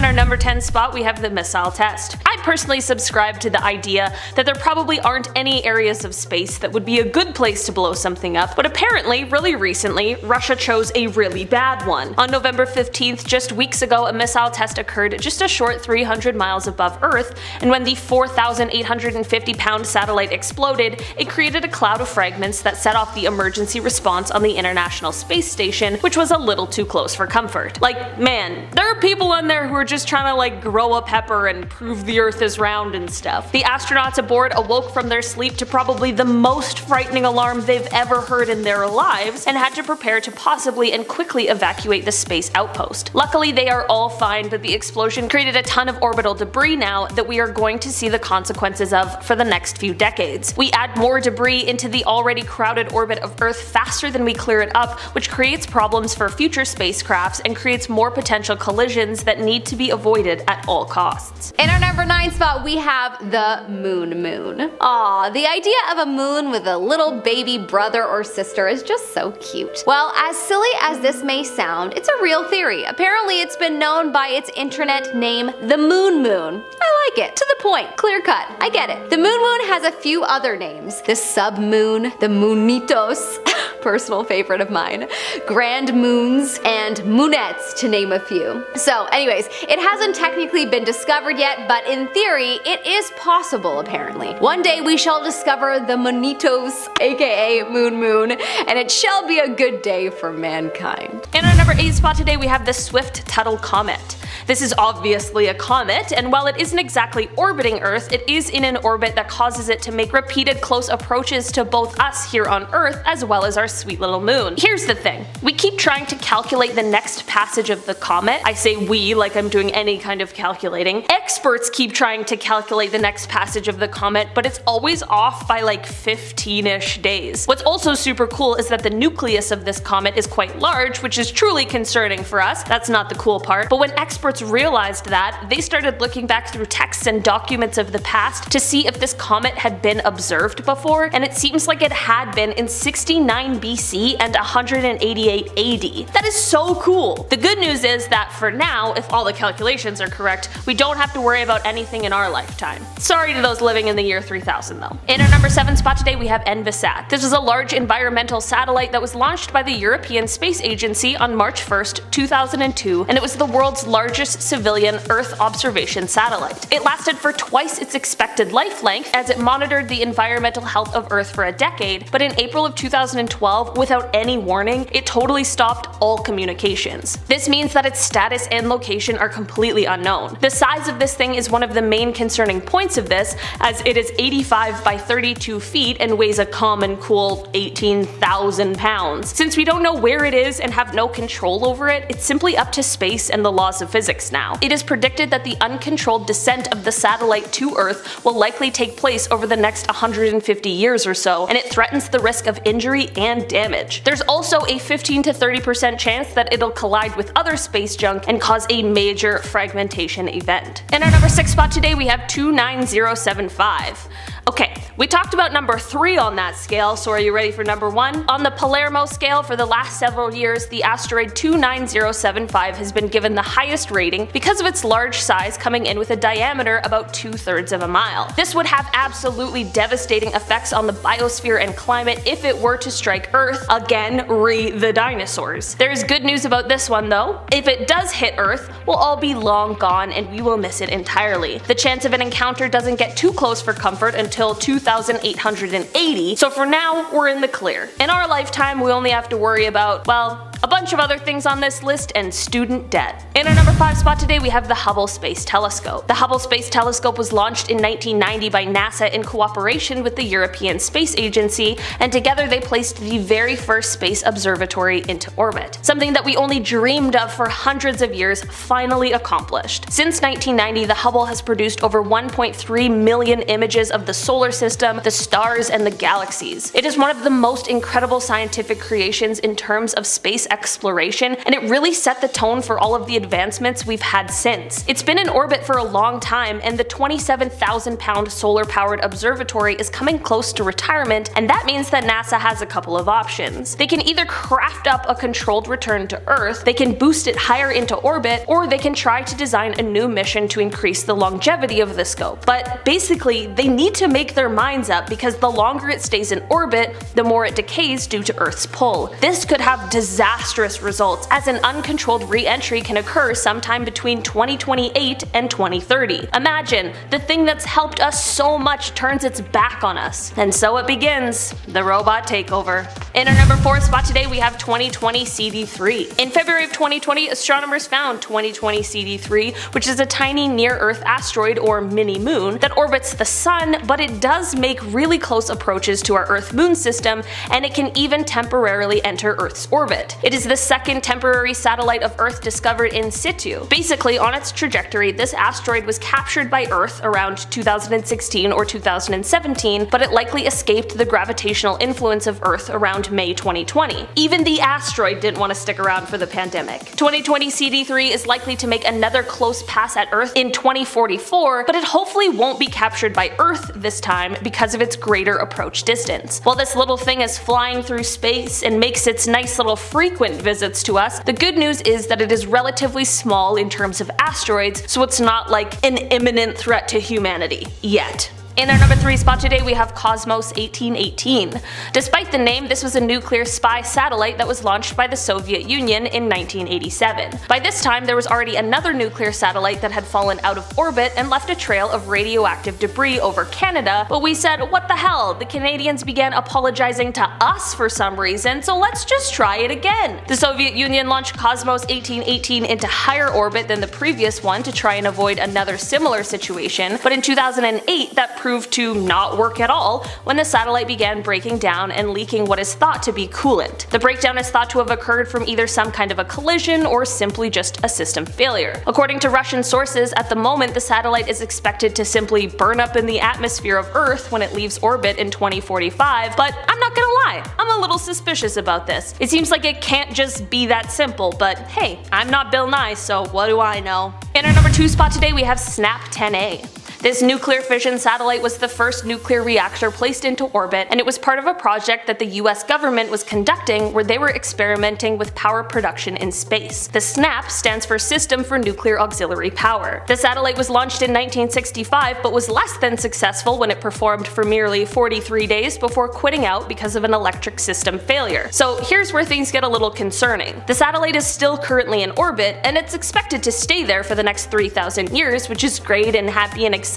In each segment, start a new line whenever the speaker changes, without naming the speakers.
our number 10 spot, we have the missile test. I personally subscribe to the idea that there probably aren't any areas of space that would be a good place to blow something up, but apparently, really recently, Russia chose a really bad one. On November 15th, just weeks ago, a missile test occurred just a short 300 miles above Earth, and when the 4,850-pound satellite exploded, it created a cloud of fragments that set off the emergency response on the International Space Station, which was a little too close for comfort. Like, man, there are people on there who are just trying to like grow a pepper and prove the Earth is round and stuff. The astronauts aboard awoke from their sleep to probably the most frightening alarm they've ever heard in their lives, and had to prepare to possibly and quickly evacuate the space outpost. Luckily, they are all fine, but the explosion created a ton of orbital debris now that we are going to see the consequences of for the next few decades. We add more debris into the already crowded orbit of Earth faster than we clear it up, which creates problems for future spacecrafts and creates more potential collisions that need to be avoided at all costs.
In our number 9 spot, we have the moon. Aww, the idea of a moon with a little baby brother or sister is just so cute. Well, as silly as this may sound, it's a real theory. Apparently it's been known by its internet name, the Moon. I like it. To the point, clear cut, I get it. The moon has a few other names. The sub-moon, the moonitos, personal favorite of mine, grand moons, and moonettes, to name a few. So anyways, it hasn't technically been discovered yet, but in theory, it is possible apparently. One day we shall discover the moonitos, aka moon, and it shall be a good day for mankind.
In our number 8 spot today, we have the Swift-Tuttle Comet. This is obviously a comet, and while it isn't exactly orbiting Earth, it is in an orbit that causes it to make repeated close approaches to both us here on Earth as well as our sweet little moon. Here's the thing, we keep trying to calculate the next passage of the comet. I say we like I'm doing any kind of calculating. Experts keep trying to calculate the next passage of the comet, but it's always off by like 15-ish days. What's also super cool is that the nucleus of this comet is quite large, which is truly concerning for us. That's not the cool part, but when experts realized that, they started looking back through texts and documents of the past to see if this comet had been observed before, and it seems like it had been in 69 BC and 188 AD. That is so cool! The good news is that for now, if all the calculations are correct, we don't have to worry about anything in our lifetime. Sorry to those living in the year 3000 though. In our number 7 spot today, we have Envisat. This was a large environmental satellite that was launched by the European Space Agency on March 1st, 2002, and it was the world's largest civilian Earth observation satellite. It lasted for twice its expected life length as it monitored the environmental health of Earth for a decade, but in April of 2012, without any warning, it totally stopped all communications. This means that its status and location are completely unknown. The size of this thing is one of the main concerning points of this, as it is 85 by 32 feet and weighs a common cool 18,000 pounds. Since we don't know where it is and have no control over it, it's simply up to space and the laws of physics now. It is predicted that the uncontrolled descent of the satellite to Earth will likely take place over the next 150 years or so, and it threatens the risk of injury and damage. There's also a 15 to 30% chance that it'll collide with other space junk and cause a major fragmentation event. In our number 6 spot today, we have 29075. Okay, we talked about number 3 on that scale, so are you ready for number 1? On the Palermo scale for the last several years, the asteroid 29075 has been given the highest rating because of its large size, coming in with a diameter about 2/3 of a mile. This would have absolutely devastating effects on the biosphere and climate if it were to strike Earth. Again, the dinosaurs. There's good news about this one though. If it does hit Earth, we'll all be long gone and we will miss it entirely. The chance of an encounter doesn't get too close for comfort until 2880, so for now, we're in the clear. In our lifetime, we only have to worry about, well, a bunch of other things on this list and student debt. In our number 5 spot today, we have the Hubble Space Telescope. The Hubble Space Telescope was launched in 1990 by NASA in cooperation with the European Space Agency, and together they placed the very first space observatory into orbit. Something that we only dreamed of for hundreds of years finally accomplished. Since 1990, the Hubble has produced over 1.3 million images of the solar system, the stars, and the galaxies. It is one of the most incredible scientific creations in terms of space space exploration, and it really set the tone for all of the advancements we've had since. It's been in orbit for a long time, and the 27,000-pound solar-powered observatory is coming close to retirement, and that means that NASA has a couple of options. They can either craft up a controlled return to Earth, they can boost it higher into orbit, or they can try to design a new mission to increase the longevity of the scope. But basically, they need to make their minds up, because the longer it stays in orbit, the more it decays due to Earth's pull. This could have disastrous results, as an uncontrolled re-entry can occur sometime between 2028 and 2030. Imagine, the thing that's helped us so much turns its back on us. And so it begins, the robot takeover. In our number 4 spot today, we have 2020 CD3. In February of 2020, astronomers found 2020 CD3, which is a tiny near-Earth asteroid or mini-moon that orbits the Sun, but it does make really close approaches to our Earth-Moon system, and it can even temporarily enter Earth's orbit. It is the second temporary satellite of Earth discovered in situ. Basically, on its trajectory, this asteroid was captured by Earth around 2016 or 2017, but it likely escaped the gravitational influence of Earth around May 2020. Even the asteroid didn't want to stick around for the pandemic. 2020 CD3 is likely to make another close pass at Earth in 2044, but it hopefully won't be captured by Earth this time because of its greater approach distance. While this little thing is flying through space and makes its nice little frequent visits to us, the good news is that it is relatively small in terms of asteroids, so it's not like an imminent threat to humanity yet. In our number 3 spot today, we have Cosmos 1818. Despite the name, this was a nuclear spy satellite that was launched by the Soviet Union in 1987. By this time, there was already another nuclear satellite that had fallen out of orbit and left a trail of radioactive debris over Canada, but we said, what the hell, the Canadians began apologizing to us for some reason, so let's just try it again. The Soviet Union launched Cosmos 1818 into higher orbit than the previous one to try and avoid another similar situation, but in 2008 that proved to not work at all when the satellite began breaking down and leaking what is thought to be coolant. The breakdown is thought to have occurred from either some kind of a collision or simply just a system failure. According to Russian sources, at the moment the satellite is expected to simply burn up in the atmosphere of Earth when it leaves orbit in 2045, but I'm not gonna lie, I'm a little suspicious about this. It seems like it can't just be that simple, but hey, I'm not Bill Nye, so what do I know? In our number 2 spot today, we have SNAP 10A. This nuclear fission satellite was the first nuclear reactor placed into orbit, and it was part of a project that the US government was conducting where they were experimenting with power production in space. The SNAP stands for System for Nuclear Auxiliary Power. The satellite was launched in 1965 but was less than successful when it performed for merely 43 days before quitting out because of an electric system failure. So here's where things get a little concerning. The satellite is still currently in orbit, and it's expected to stay there for the next 3,000 years, which is great and happy and exciting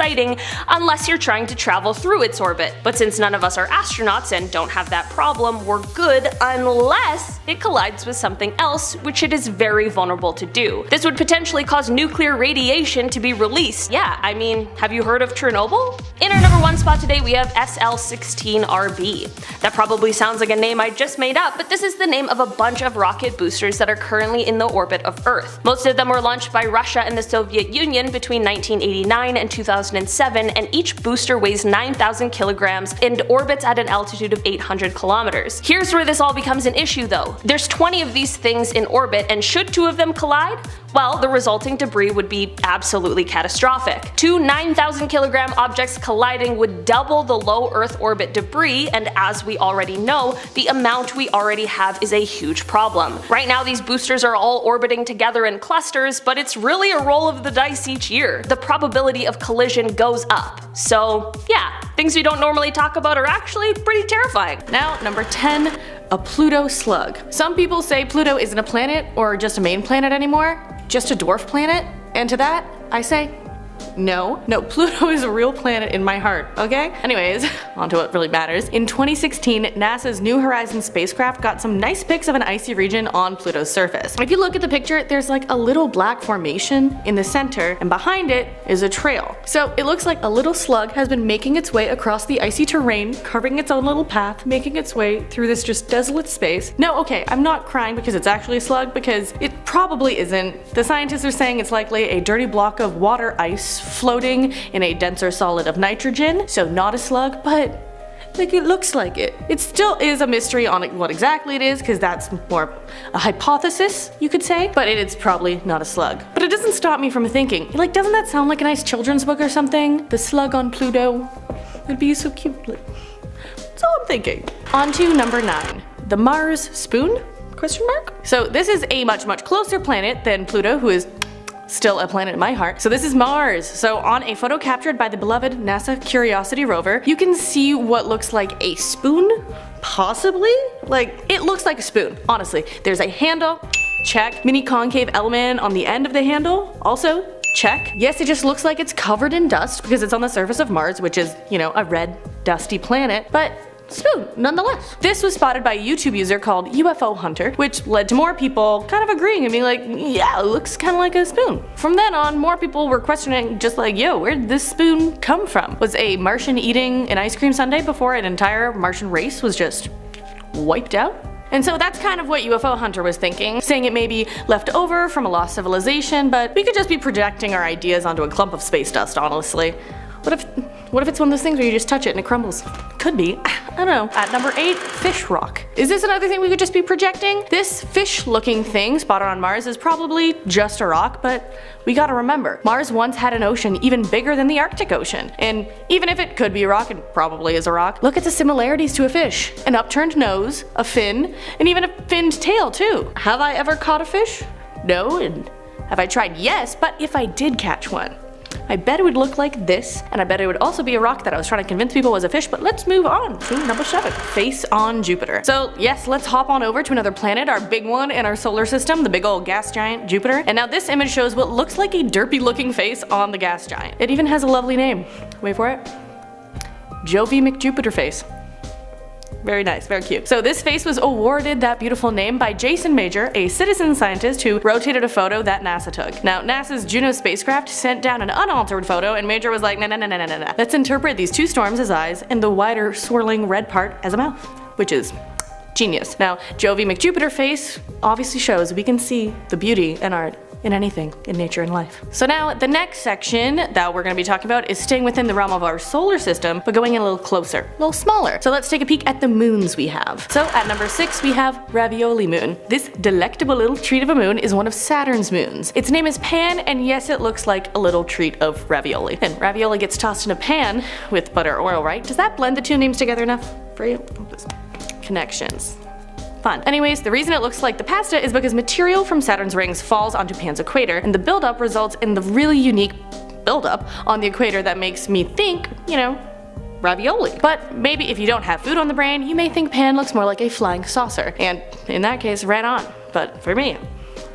unless you're trying to travel through its orbit. But since none of us are astronauts and don't have that problem, we're good unless it collides with something else, which it is very vulnerable to do. This would potentially cause nuclear radiation to be released. Yeah, I mean, have you heard of Chernobyl? In our number 1 spot today, we have SL-16RB. That probably sounds like a name I just made up, but this is the name of a bunch of rocket boosters that are currently in the orbit of Earth. Most of them were launched by Russia and the Soviet Union between 1989 and 2007, and each booster weighs 9,000 kilograms and orbits at an altitude of 800 kilometers. Here's where this all becomes an issue though. There's 20 of these things in orbit, and should 2 of them collide, well, the resulting debris would be absolutely catastrophic. 2 9,000 kilogram objects colliding would double the low Earth orbit debris, and as we already know, the amount we already have is a huge problem. Right now these boosters are all orbiting together in clusters, but it's really a roll of the dice each year. The probability of collision goes up. So yeah, things we don't normally talk about are actually pretty terrifying.
Now, number 10, a Pluto slug. Some people say Pluto isn't a planet or just a main planet anymore, just a dwarf planet, and to that, I say, no, Pluto is a real planet in my heart, okay? Anyways, on to what really matters. In 2016, NASA's New Horizons spacecraft got some nice pics of an icy region on Pluto's surface. If you look at the picture, there's like a little black formation in the center, and behind it is a trail. So it looks like a little slug has been making its way across the icy terrain, carving its own little path, making its way through this just desolate space. No, okay, I'm not crying because it's actually a slug, because it probably isn't. The scientists are saying it's likely a dirty block of water ice floating in a denser solid of nitrogen, so not a slug, but Like, it looks like it. It still is a mystery on what exactly it is, because that's more a hypothesis, you could say, but it's probably not a slug. But it doesn't stop me from thinking, like, doesn't that sound like a nice children's book or something? The slug on Pluto. It'd be so cute. That's all I'm thinking. On to number 9. The Mars spoon? Question mark? So this is a much closer planet than Pluto, who is still a planet in my heart. So this is Mars. So on a photo captured by the beloved NASA Curiosity rover, you can see what looks like a spoon, possibly? Like, it looks like a spoon, honestly. There's a handle, check. Mini concave element on the end of the handle, also check. Yes, it just looks like it's covered in dust because it's on the surface of Mars, which is, you know, a red, dusty planet, but spoon, nonetheless. This was spotted by a YouTube user called UFO Hunter, which led to more people kind of agreeing and being like, yeah, it looks kind of like a spoon. From then on, more people were questioning, just like, yo, where did this spoon come from? Was a Martian eating an ice cream sundae before an entire Martian race was just wiped out? And so that's kind of what UFO Hunter was thinking, saying it may be left over from a lost civilization, but we could just be projecting our ideas onto a clump of space dust, honestly. What if it's one of those things where you just touch it and it crumbles? Could be. I don't know. At number 8, fish rock. Is this another thing we could just be projecting? This fish-looking thing spotted on Mars is probably just a rock, but we gotta remember, Mars once had an ocean even bigger than the Arctic Ocean. And even if it could be a rock, and probably is a rock, look at the similarities to a fish. An upturned nose, a fin, and even a finned tail too. Have I ever caught a fish? No. And have I tried? Yes, but if I did catch one, I bet it would look like this, and I bet it would also be a rock that I was trying to convince people was a fish, but let's move on to number 7. Face on Jupiter. So yes, let's hop on over to another planet, our big one in our solar system, the big old gas giant Jupiter. And now this image shows what looks like a derpy looking face on the gas giant. It even has a lovely name. Wait for it. Jovi McJupiter face. Very nice, very cute. So this face was awarded that beautiful name by Jason Major, a citizen scientist who rotated a photo that NASA took. Now, NASA's Juno spacecraft sent down an unaltered photo, and Major was like, nah. Let's interpret these two storms as eyes and the wider swirling red part as a mouth, which is genius. Now, Jovi McJupiter face obviously shows we can see the beauty and art in anything in nature and life. So now the next section that we're going to be talking about is staying within the realm of our solar system, but going in a little closer, a little smaller. So let's take a peek at the moons we have. So at number 6 we have Ravioli Moon. This delectable little treat of a moon is one of Saturn's moons. Its name is Pan, and yes, it looks like a little treat of ravioli. And ravioli gets tossed in a pan with butter or oil, right? Does that blend the two names together enough for you? Connections. Fun. Anyways, the reason it looks like the pasta is because material from Saturn's rings falls onto Pan's equator, and the buildup results in the really unique buildup on the equator that makes me think, you know, ravioli. But maybe if you don't have food on the brain, you may think Pan looks more like a flying saucer, and in that case, right on. But for me,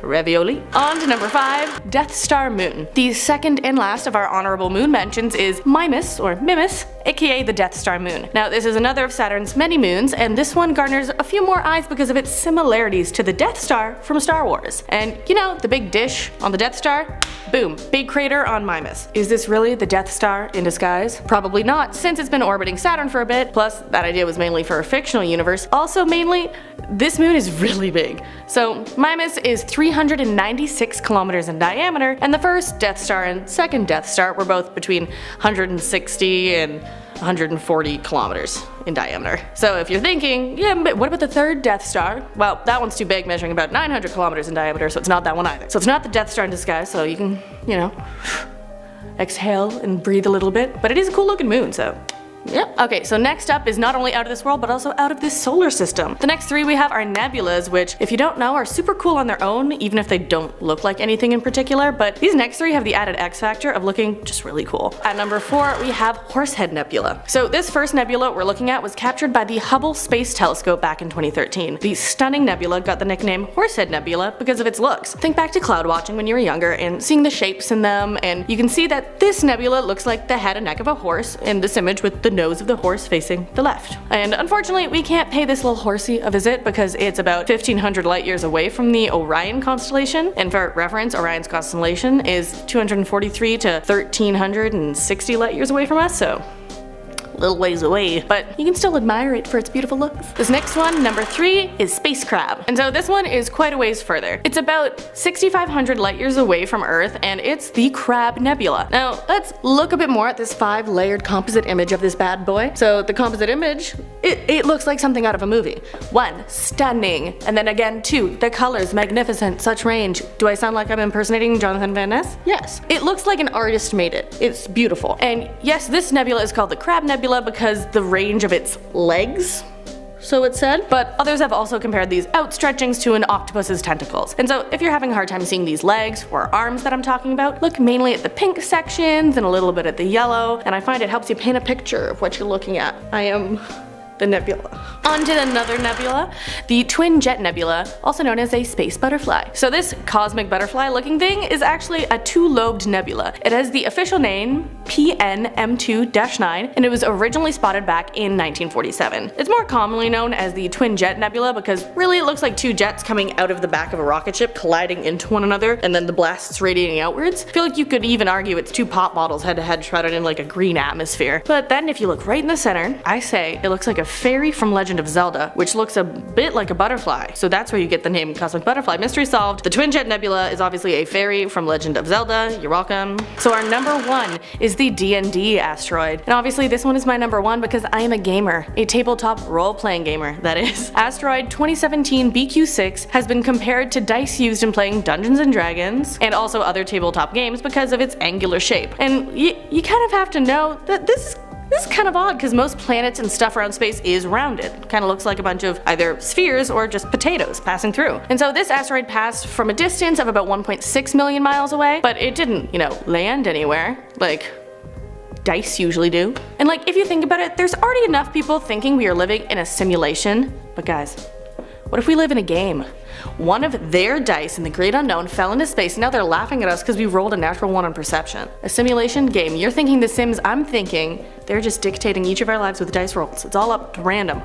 ravioli. On to number 5, Death Star Moon. The second and last of our honorable moon mentions is Mimas, or Mimas, aka the Death Star Moon. Now this is another of Saturn's many moons, and this one garners a few more eyes because of its similarities to the Death Star from Star Wars. And you know, the big dish on the Death Star? Boom, big crater on Mimas. Is this really the Death Star in disguise? Probably not, since it's been orbiting Saturn for a bit, plus that idea was mainly for a fictional universe. Also mainly, this moon is really big. So Mimas is 396 kilometers in diameter, and the first Death Star and second Death Star were both between 160 and 140 kilometers in diameter. So if you're thinking, yeah, but what about the third Death Star? Well, that one's too big, measuring about 900 kilometers in diameter, so it's not that one either. So it's not the Death Star in disguise, so you can, you know, exhale and breathe a little bit. But it is a cool looking moon, so yeah. Okay, so next up is not only out of this world, but also out of this solar system. The next 3 we have are nebulas, which, if you don't know, are super cool on their own, even if they don't look like anything in particular, but these next 3 have the added X factor of looking just really cool. At number 4, we have Horsehead Nebula. So this first nebula we're looking at was captured by the Hubble Space Telescope back in 2013. The stunning nebula got the nickname Horsehead Nebula because of its looks. Think back to cloud watching when you were younger and seeing the shapes in them, and you can see that this nebula looks like the head and neck of a horse in this image with the nose of the horse facing the left. And unfortunately, we can't pay this little horsey a visit because it's about 1,500 light years away from the Orion constellation. And for reference, Orion's constellation is 243 to 1,360 light years away from us, so little ways away, but you can still admire it for its beautiful looks. This next one, number 3, is space crab. And so this one is quite a ways further. It's about 6,500 light years away from Earth, and it's the Crab Nebula. Now, let's look a bit more at this 5-layered composite image of this bad boy. So the composite image, it looks like something out of a movie. 1, stunning. And then again, 2, the colors, magnificent, such range. Do I sound like I'm impersonating Jonathan Van Ness? Yes. It looks like an artist made it. It's beautiful. And yes, this nebula is called the Crab Nebula because the range of its legs, so it said, but others have also compared these outstretchings to an octopus's tentacles. And so if you're having a hard time seeing these legs or arms that I'm talking about, look mainly at the pink sections and a little bit at the yellow, and I find it helps you paint a picture of what you're looking at. I am the nebula. On to another nebula, the Twin Jet Nebula, also known as a space butterfly. So this cosmic butterfly looking thing is actually a 2-lobed nebula. It has the official name PNM2-9, and it was originally spotted back in 1947. It's more commonly known as the Twin Jet Nebula because really it looks like 2 jets coming out of the back of a rocket ship colliding into one another and then the blasts radiating outwards. I feel like you could even argue it's 2 pop bottles head to head shrouded in like a green atmosphere. But then if you look right in the center, I say it looks like a fairy from Legend of Zelda, which looks a bit like a butterfly. So that's where you get the name Cosmic Butterfly. Mystery solved. The Twin Jet Nebula is obviously a fairy from Legend of Zelda. You're welcome. So our number 1 is the D&D asteroid. And obviously this one is my number 1 because I am a gamer. A tabletop role-playing gamer, that is. Asteroid 2017 BQ6 has been compared to dice used in playing Dungeons & Dragons and also other tabletop games because of its angular shape. And you kind of have to know that this is kind of odd because most planets and stuff around space is rounded. Kind of looks like a bunch of either spheres or just potatoes passing through. And so this asteroid passed from a distance of about 1.6 million miles away, but it didn't, land anywhere like dice usually do. And like, if you think about it, there's already enough people thinking we are living in a simulation. But guys, what if we live in a game? One of their dice in the great unknown fell into space and now they're laughing at us because we rolled a natural 1 on perception. A simulation game. You're thinking The Sims, I'm thinking they're just dictating each of our lives with dice rolls. It's all up to random.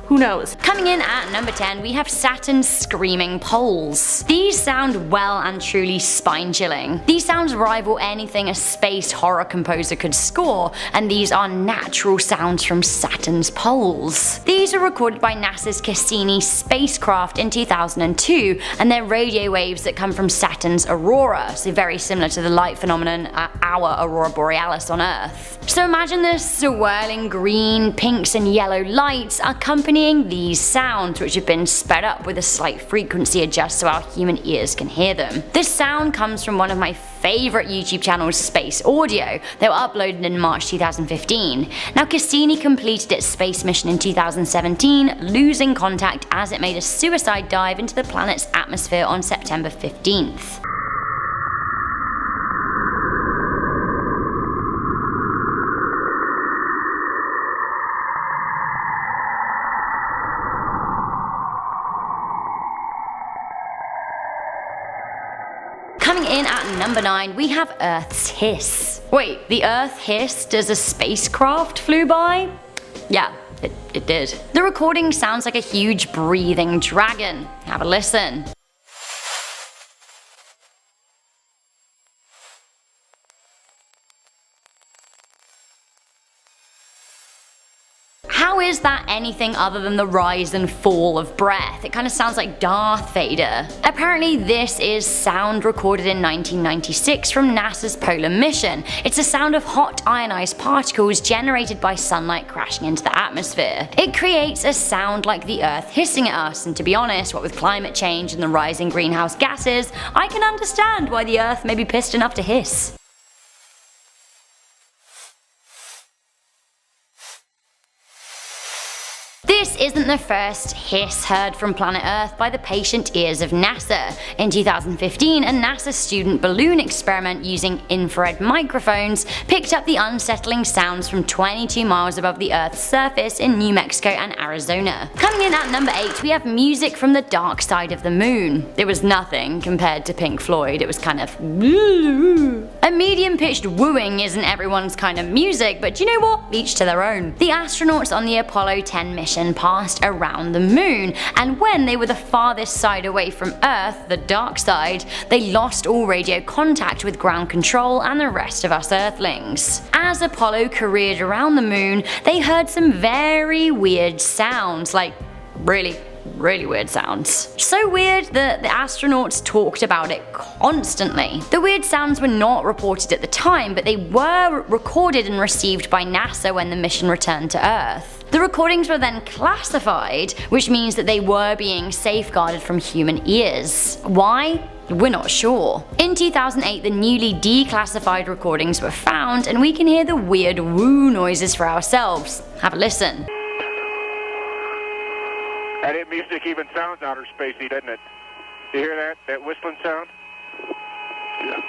Who knows?
Coming in at number 10, we have Saturn's screaming poles. These sound well and truly spine-chilling. These sounds rival anything a space horror composer could score, and these are natural sounds from Saturn's poles. These were recorded by NASA's Cassini spacecraft in 2002, and they're radio waves that come from Saturn's aurora, so very similar to the light phenomenon at our aurora borealis on Earth. So imagine this swirling green, pinks and yellow lights accompanying these sounds, which have been sped up with a slight frequency adjust so our human ears can hear them. This sound comes from one of my favourite YouTube channels, Space Audio. They were uploaded in March 2015. Now Cassini completed its space mission in 2017, losing contact as it made a suicide dive into the planet's atmosphere on September 15th. Coming in at number 9, we have Earth's hiss. Wait, the Earth hissed as a spacecraft flew by? Yeah, it did. The recording sounds like a huge breathing dragon. Have a listen. How is that anything other than the rise and fall of breath? It kind of sounds like Darth Vader. Apparently this is sound recorded in 1996 from NASA's polar mission. It's a sound of hot ionized particles generated by sunlight crashing into the atmosphere. It creates a sound like the Earth hissing at us, and to be honest, what with climate change and the rising greenhouse gases, I can understand why the Earth may be pissed enough to hiss. This isn't the first hiss heard from planet Earth by the patient ears of NASA. In 2015, a NASA student balloon experiment using infrared microphones picked up the unsettling sounds from 22 miles above the Earth's surface in New Mexico and Arizona. Coming in at number 8, we have music from the dark side of the moon. It was nothing compared to Pink Floyd. It was kind of a medium-pitched wooing isn't everyone's kind of music, but you know what? Each to their own. The astronauts on the Apollo 10 mission passed
passed around the moon, and when they were the farthest side away from Earth, the dark side, they lost all radio contact with ground control and the rest of us Earthlings. As Apollo careered around the moon, they heard some very weird sounds, like really weird sounds. So weird that the astronauts talked about it constantly. The weird sounds were not reported at the time, but they were recorded and received by NASA when the mission returned to Earth. The recordings were then classified, which means that they were being safeguarded from human ears. Why? We're not sure. In 2008, the newly declassified recordings were found, and we can hear the weird woo noises for ourselves. Have a listen.
That music even sounds outer spacey, doesn't it? You hear that? That whistling sound? Yeah.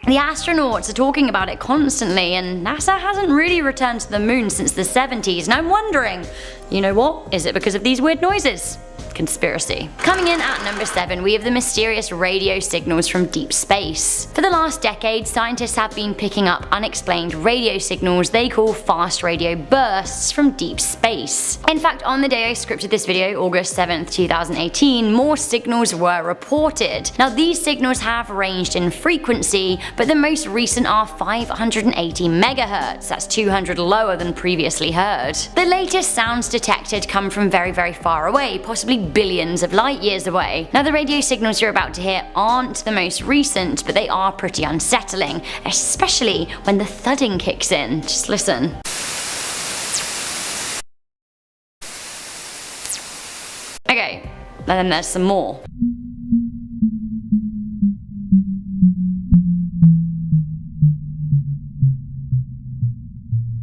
The astronauts are talking about it constantly, and NASA hasn't really returned to the moon since the 70s, and I'm wondering, you know what? Is it because of these weird noises? Conspiracy. Coming in at number 7, we have the mysterious radio signals from deep space. For the last decade, scientists have been picking up unexplained radio signals they call fast radio bursts from deep space. In fact, on the day I scripted this video, August 7th, 2018, more signals were reported. Now, these signals have ranged in frequency, but the most recent are 580 megahertz, that's 200 lower than previously heard. The latest sounds detected come from very far away, possibly billions of light years away. Now, the radio signals you're about to hear aren't the most recent, but they are pretty unsettling, especially when the thudding kicks in. Just listen. Okay, and then there's some more.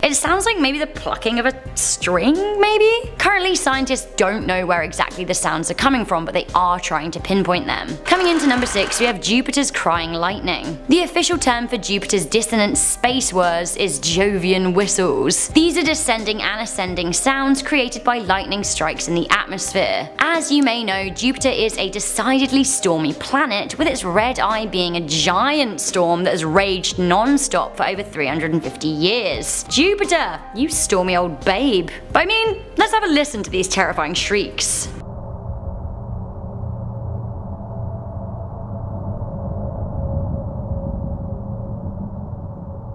It sounds like maybe the plucking of a string, maybe? Currently, scientists don't know where exactly the sounds are coming from, but they are trying to pinpoint them. Coming into number 6, we have Jupiter's crying lightning. The official term for Jupiter's dissonant space whirs is Jovian whistles. These are descending and ascending sounds created by lightning strikes in the atmosphere. As you may know, Jupiter is a decidedly stormy planet, with its red eye being a giant storm that has raged non-stop for over 350 years. Jupiter, you stormy old babe. But I mean, let's have a listen to these terrifying shrieks.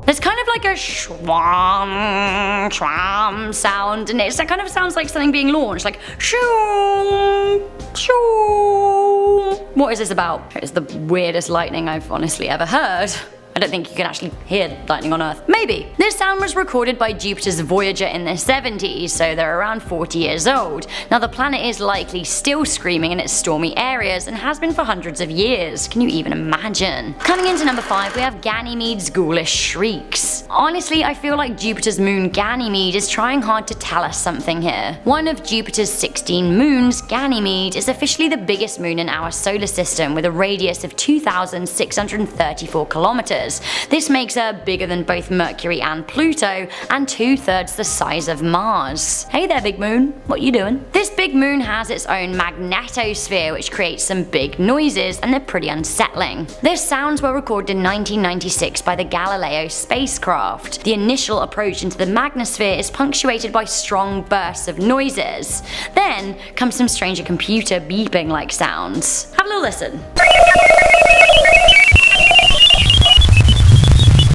There's kind of like a shwam, shwam sound, and it kind of sounds like something being launched, like shoo, shoo. What is this about? It's the weirdest lightning I've honestly ever heard. I don't think you can actually hear lightning on Earth. Maybe. This sound was recorded by Jupiter's Voyager in the 70s, so they're around 40 years old. Now, the planet is likely still screaming in its stormy areas and has been for hundreds of years. Can you even imagine? Coming into number 5, we have Ganymede's ghoulish shrieks. Honestly, I feel like Jupiter's moon Ganymede is trying hard to tell us something here. One of Jupiter's 16 moons, Ganymede, is officially the biggest moon in our solar system, with a radius of 2,634 kilometers. This makes her bigger than both Mercury and Pluto, and 2/3 the size of Mars. Hey there, big moon, what you doing? This big moon has its own magnetosphere, which creates some big noises, and they're pretty unsettling. Their sounds were recorded in 1996 by the Galileo spacecraft. The initial approach into the magnosphere is punctuated by strong bursts of noises. Then comes some stranger computer beeping like sounds. Have a little listen.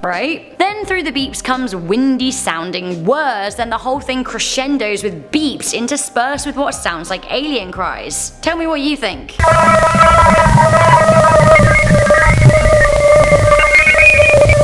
Right? Then through the beeps comes windy sounding whirs, then the whole thing crescendos with beeps interspersed with what sounds like alien cries. Tell me what you think.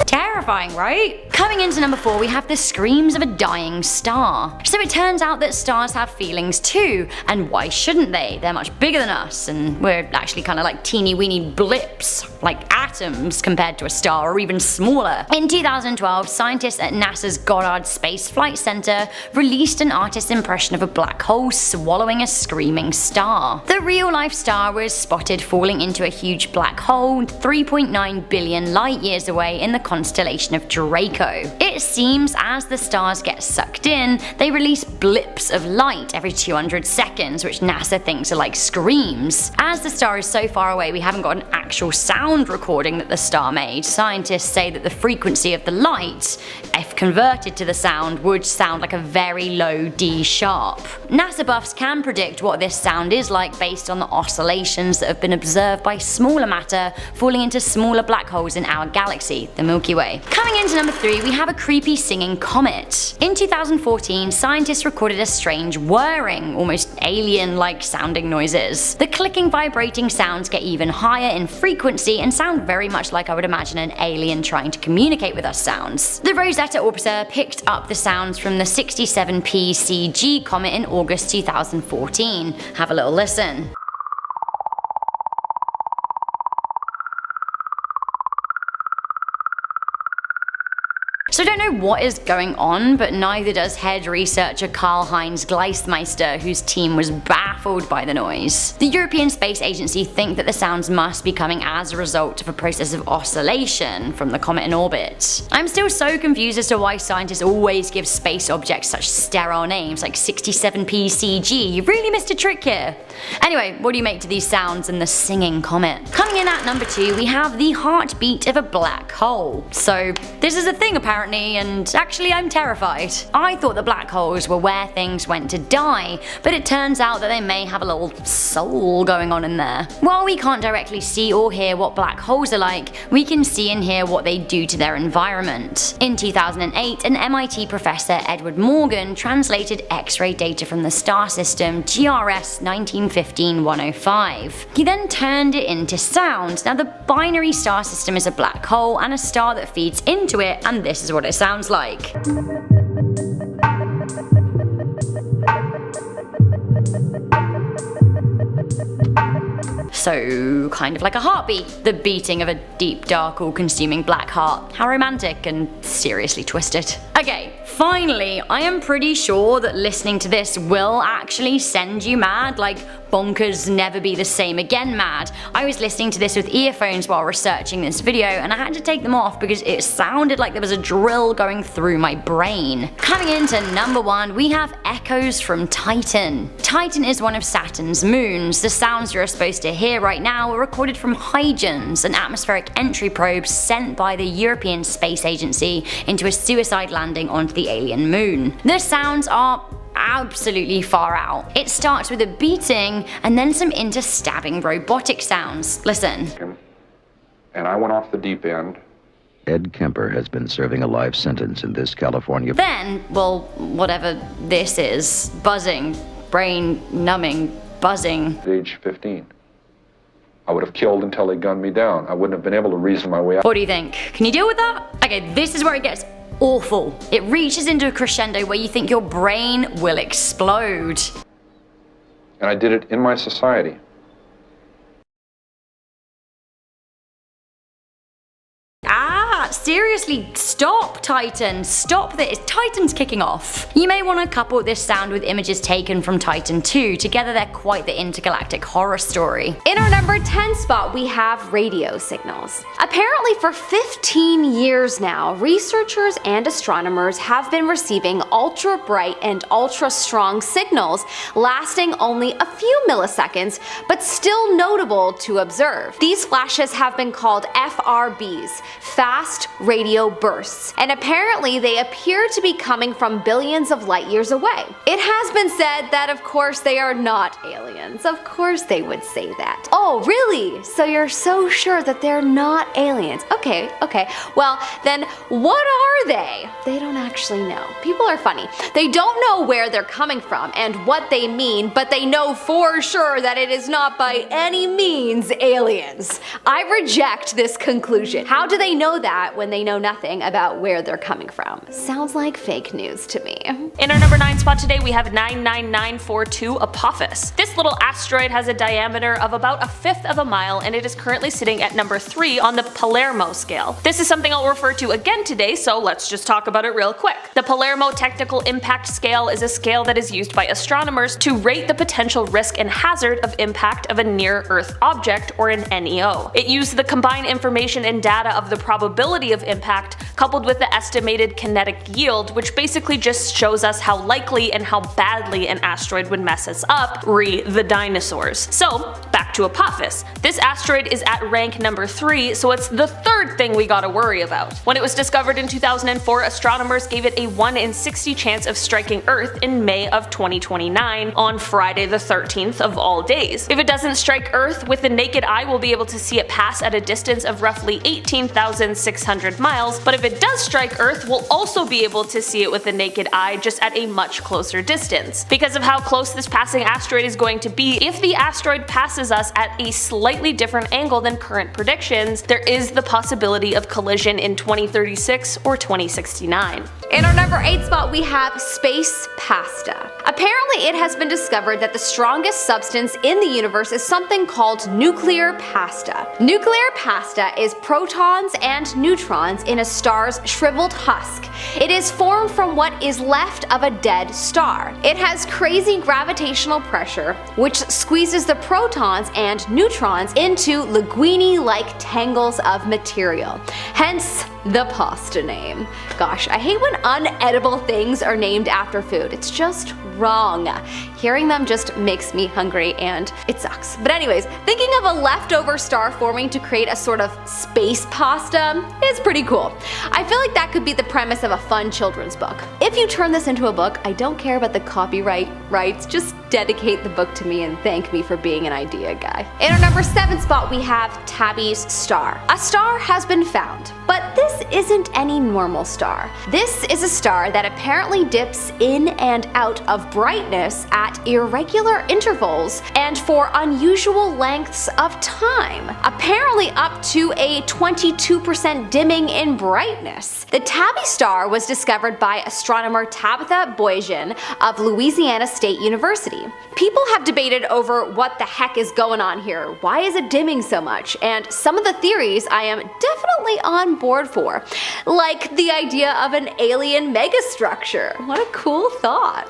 Terrifying, right? Coming into number 4, we have the screams of a dying star. So it turns out that stars have feelings too, and why shouldn't they? They're much bigger than us, and we're actually kind of like teeny weeny blips, like atoms compared to a star, or even smaller. In 2012, scientists at NASA's Goddard Space Flight Center released an artist's impression of a black hole swallowing a screaming star. The real-life star was spotted falling into a huge black hole 3.9 billion light years away in the constellation of Draco. It It seems as the stars get sucked in, they release blips of light every 200 seconds, which NASA thinks are like screams. As the star is so far away, we haven't got an actual sound recording that the star made. Scientists say that the frequency of the light, if converted to the sound, would sound like a very low D sharp. NASA buffs can predict what this sound is like based on the oscillations that have been observed by smaller matter falling into smaller black holes in our galaxy, the Milky Way. Coming into number 3, we have a creepy singing comet. In 2014, scientists recorded a strange whirring, almost alien-like sounding noises. The clicking, vibrating sounds get even higher in frequency and sound very much like I would imagine an alien trying to communicate with us sounds. The Rosetta orbiter picked up the sounds from the 67P CG comet in August 2014. Have a little listen. So I don't know what is going on, but neither does head researcher Karl-Heinz Gleismeister, whose team was baffled by the noise. The European Space Agency think that the sounds must be coming as a result of a process of oscillation from the comet in orbit. I'm still so confused as to why scientists always give space objects such sterile names like 67P CG. You really missed a trick here. Anyway, what do you make to these sounds and the singing comet? Coming in at number 2, we have the heartbeat of a black hole. So this is a thing apparently, and actually I'm terrified. I thought that black holes were where things went to die, but it turns out that they may have a little soul going on in there. While we can't directly see or hear what black holes are like, we can see and hear what they do to their environment. In 2008, an MIT professor, Edward Morgan, translated X-ray data from the star system GRS 1915-105. He then turned it into sound. Now the binary star system is a black hole and a star that feeds into it, and this is what it sounds like. So, kind of like a heartbeat, the beating of a deep, dark, all-consuming black heart. How romantic and seriously twisted. Okay, finally, I am pretty sure that listening to this will actually send you mad, like bonkers never be the same again mad. I was listening to this with earphones while researching this video, and I had to take them off because it sounded like there was a drill going through my brain. Coming into number 1, we have echoes from Titan. Titan is one of Saturn's moons. The sounds you're supposed to hear right now were recorded from Huygens, an atmospheric entry probe sent by the European Space Agency into a suicide landing onto the alien moon. The sounds are absolutely far out. It starts with a beating and then some interstabbing robotic sounds. Listen.
And I went off the deep end.
Ed Kemper has been serving a life sentence in this California.
Then, well, whatever this is, buzzing, brain numbing, buzzing.
At age 15. I would have killed until they gunned me down. I wouldn't have been able to reason my way out.
What do you think? Can you deal with that? Okay, this is where it gets awful. It reaches into a crescendo where you think your brain will explode.
And I did it in my society.
Seriously, stop, Titan. Stop this. Titan's kicking off. You may want to couple this sound with images taken from Titan 2. Together they're quite the intergalactic horror story.
In our number 10 spot, we have radio signals. Apparently for 15 years now, researchers and astronomers have been receiving ultra bright and ultra strong signals lasting only a few milliseconds, but still notable to observe. These flashes have been called FRBs, fast radio bursts, and apparently they appear to be coming from billions of light years away. It has been said that of course they are not aliens. Of course they would say that. Oh really? So you're so sure that they're not aliens? Okay. Well then what are they? They don't actually know. People are funny. They don't know where they're coming from and what they mean, but they know for sure that it is not by any means aliens. I reject this conclusion. How do they know that when they know nothing about where they're coming from? Sounds like fake news to me.
In our number 9 spot today, we have 99942 Apophis. This little asteroid has a diameter of about 1/5 of a mile, and it is currently sitting at number 3 on the Palermo scale. This is something I'll refer to again today, so let's just talk about it real quick. The Palermo Technical Impact Scale is a scale that is used by astronomers to rate the potential risk and hazard of impact of a near-Earth object, or an NEO. It used the combined information and data of the probability of impact coupled with the estimated kinetic yield, which basically just shows us how likely and how badly an asteroid would mess us up, re the dinosaurs. So, back to Apophis. This asteroid is at rank number 3, so it's the third thing we gotta worry about. When it was discovered in 2004, astronomers gave it a 1 in 60 chance of striking Earth in May of 2029 on Friday the 13th of all days. If it doesn't strike Earth, with the naked eye we'll be able to see it pass at a distance of roughly 18,600 miles, but if it does strike Earth, we'll also be able to see it with the naked eye, just at a much closer distance. Because of how close this passing asteroid is going to be, if the asteroid passes us at a slightly different angle than current predictions, there is the possibility of collision in 2036 or 2069.
In our number 8 spot, we have space pasta. Apparently, it has been discovered that the strongest substance in the universe is something called nuclear pasta. Nuclear pasta is protons and neutrons in a star's shriveled husk. It is formed from what is left of a dead star. It has crazy gravitational pressure, which squeezes the protons and neutrons into linguine-like tangles of material. Hence, the pasta name. Gosh, I hate when unedible things are named after food. It's just wrong. Hearing them just makes me hungry and it sucks. But anyways, thinking of a leftover star forming to create a sort of space pasta is pretty cool. I feel like that could be the premise of a fun children's book. If you turn this into a book, I don't care about the copyright rights, just dedicate the book to me and thank me for being an idea guy. In our number 7 spot, we have Tabby's star. A star has been found, but this isn't any normal star. This is a star that apparently dips in and out of brightness at irregular intervals and for unusual lengths of time, apparently up to a 22% dimming in brightness. The Tabby star was discovered by astronomer Tabitha Boyajian of Louisiana State University. People have debated over what the heck is going on here, why is it dimming so much, and some of the theories I am definitely on board for, like the idea of an alien megastructure. What a cool thought.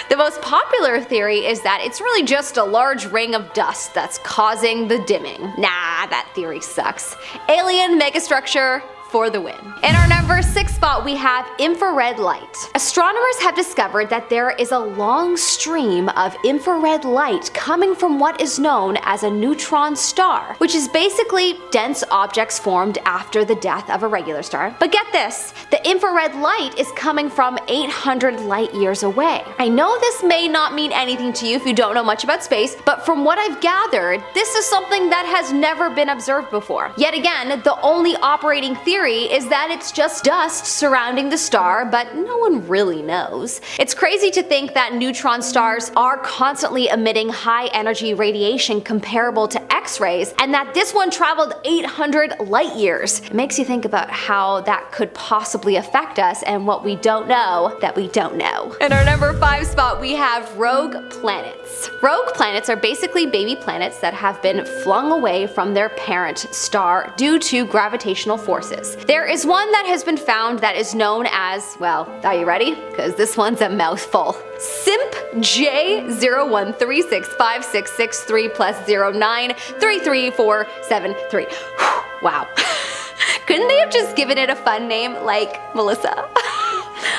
The most popular theory is that it's really just a large ring of dust that's causing the dimming. Nah, that theory sucks. Alien megastructure for the win. In our number 6 spot, we have infrared light. Astronomers have discovered that there is a long stream of infrared light coming from what is known as a neutron star, which is basically dense objects formed after the death of a regular star. But get this, the infrared light is coming from 800 light years away. I know this may not mean anything to you if you don't know much about space, but from what I've gathered, this is something that has never been observed before. Yet again, the only operating theory is that it's just dust surrounding the star, but no one really knows. It's crazy to think that neutron stars are constantly emitting high energy radiation comparable to X-rays, and that this one traveled 800 light years. It makes you think about how that could possibly affect us and what we don't know that we don't know. In our number 5 spot, we have rogue planets. Rogue planets are basically baby planets that have been flung away from their parent star due to gravitational forces. There is one that has been found that is known as, well, are you ready? Because this one's a mouthful. Simp J01365663 plus 09334773. Wow. Couldn't they have just given it a fun name like Melissa?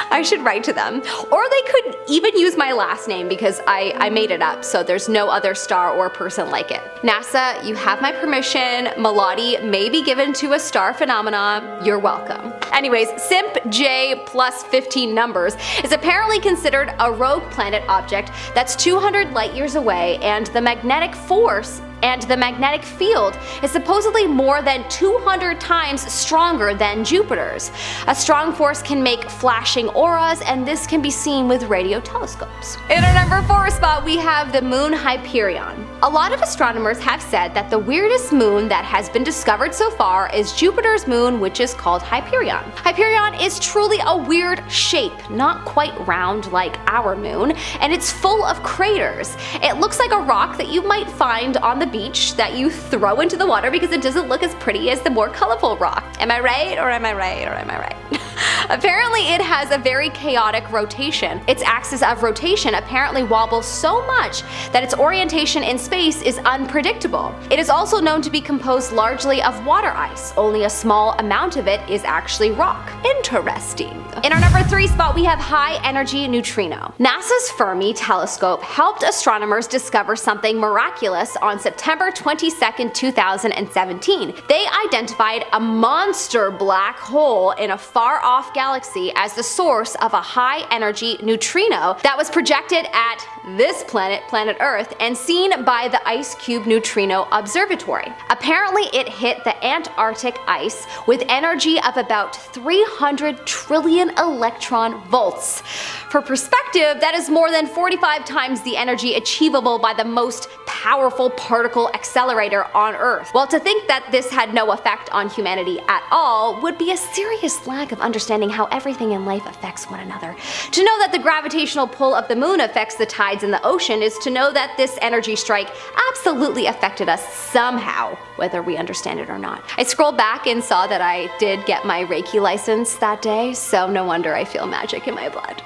I should write to them. Or they could even use my last name because I made it up, so there's no other star or person like it. NASA, you have my permission. Melody may be given to a star phenomena. You're welcome. Anyways, Simp J plus 15 numbers is apparently considered a rogue planet object that's 200 light years away, and the magnetic force and the magnetic field is supposedly more than 200 times stronger than Jupiter's. A strong force can make flashing auras, and this can be seen with radio telescopes. In our number 4 spot, we have the moon Hyperion. A lot of astronomers have said that the weirdest moon that has been discovered so far is Jupiter's moon, which is called Hyperion. Hyperion is truly a weird shape, not quite round like our moon, and it's full of craters. It looks like a rock that you might find on the beach that you throw into the water because it doesn't look as pretty as the more colorful rock. Am I right, or am I right, or am I right? Apparently it has a very chaotic rotation. Its axis of rotation apparently wobbles so much that its orientation in space is unpredictable. It is also known to be composed largely of water ice. Only a small amount of it is actually rock. Interesting. In our number 3 spot, we have high energy neutrino. NASA's Fermi telescope helped astronomers discover something miraculous on September 22nd, 2017. They identified a monster black hole in a far-off galaxy as the source of a high-energy neutrino that was projected at this planet, planet Earth, and seen by the Ice Cube Neutrino Observatory. Apparently it hit the Antarctic ice with energy of about 300 trillion electron volts. For perspective, that is more than 45 times the energy achievable by the most powerful particle accelerator on Earth. Well, to think that this had no effect on humanity at all would be a serious lack of understanding how everything in life affects one another. To know that the gravitational pull of the moon affects the tides in the ocean is to know that this energy strike absolutely affected us somehow, whether we understand it or not. I scrolled back and saw that I did get my Reiki license that day, so no wonder I feel magic in my blood.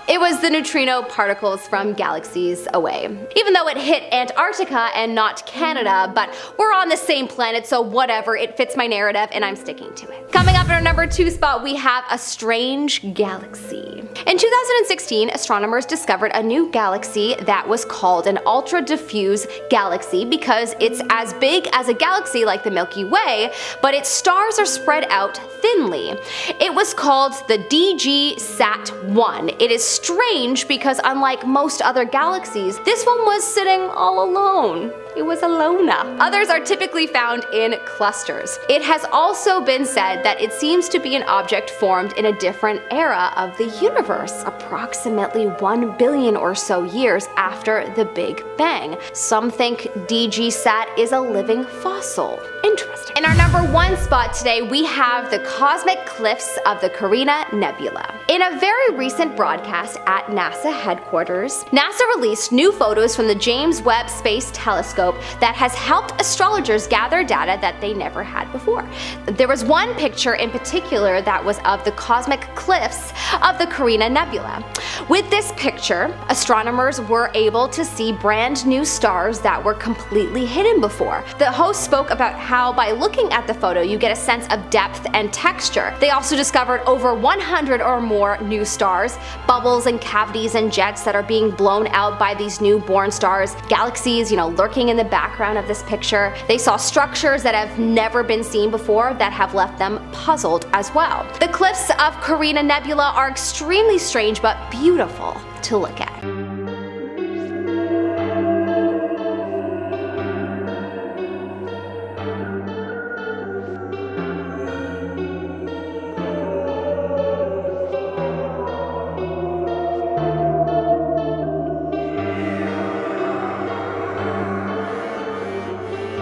It was the neutrino particles from galaxies away. Even though it hit Antarctica and not Canada, but we're on the same planet, so whatever, it fits my narrative and I'm sticking to it. Coming up in our number 2 spot, we have a strange galaxy. In 2016, astronomers discovered a new galaxy that was called an ultra-diffuse galaxy because it's as big as a galaxy like the Milky Way, but its stars are spread out thinly. It was called the DG-SAT-1. It is strange because unlike most other galaxies, this one was sitting all alone. It was a loner. Others are typically found in clusters. It has also been said that it seems to be an object formed in a different era of the universe, approximately 1 billion or so years after the Big Bang. Some think DG-SAT is a living fossil. Interesting. In our number 1 spot today, we have the cosmic cliffs of the Carina Nebula. In a very recent broadcast at NASA headquarters, NASA released new photos from the James Webb Space Telescope that has helped astrologers gather data that they never had before. There was one picture in particular that was of the cosmic cliffs of the Carina Nebula. With this picture, astronomers were able to see brand new stars that were completely hidden before. The host spoke about how by looking at the photo you get a sense of depth and texture. They also discovered over 100 or more new stars, bubbles and cavities and jets that are being blown out by these newborn stars, galaxies, lurking in the background of this picture. They saw structures that have never been seen before that have left them puzzled as well. The cliffs of Carina Nebula are extremely strange but beautiful to look at.